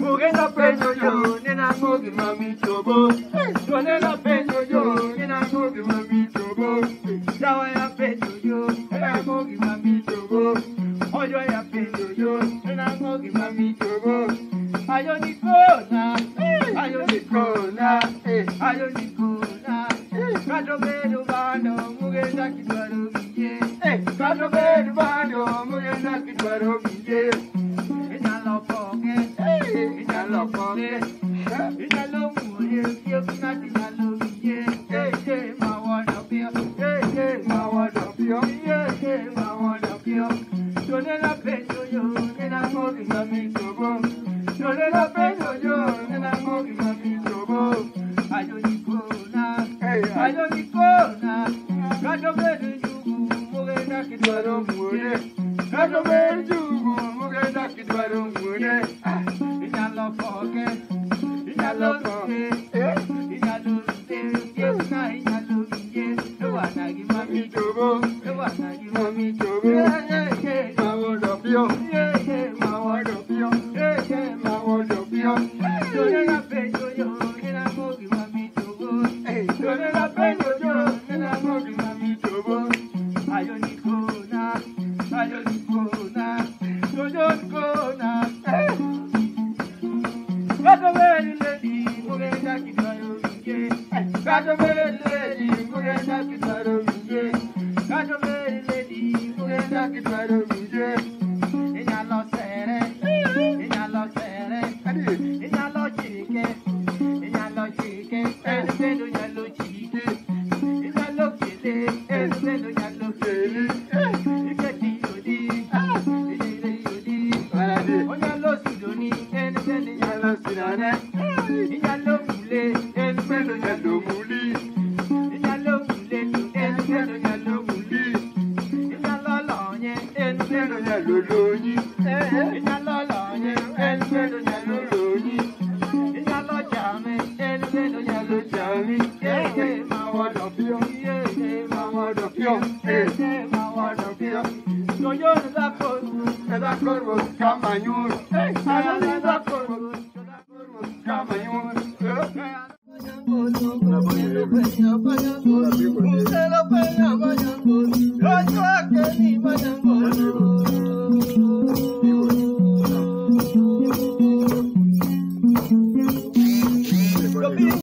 Mugenda penyo yo, nena mogi mami tobo. Nena penyo yo, nena mogi mami tobo. Dawa ya penyo yo, nena mogi mami tobo. Oyo ya penyo yo, nena mogi mami tobo. Ayo nikona, ayo nikona, ayo nikona. Kato bedu bando, mugenda kidwaro biye. Kato bedu bando, mugenda kidwaro biye. Come on,